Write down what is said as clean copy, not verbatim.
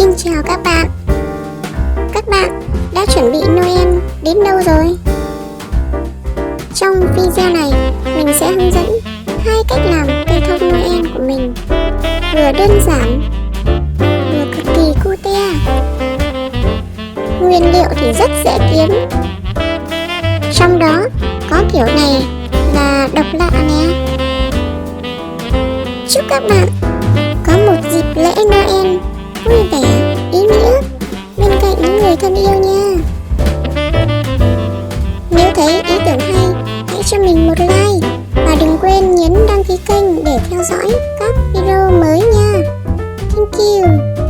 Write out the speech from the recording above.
Xin chào các bạn. Các bạn đã chuẩn bị Noel đến đâu rồi? Trong video này, mình sẽ hướng dẫn 2 cách làm cây thông Noel của mình, vừa đơn giản, vừa cực kỳ cute. Nguyên liệu thì rất dễ kiếm, trong đó có kiểu này là độc lạ nè. Chúc các bạn có một dịp lễ Noel vui vẻ, ý nghĩa bên cạnh những người thân yêu nha. Nếu thấy ý tưởng hay, hãy cho mình một like và đừng quên nhấn đăng ký kênh để theo dõi các video mới nha. Thank you.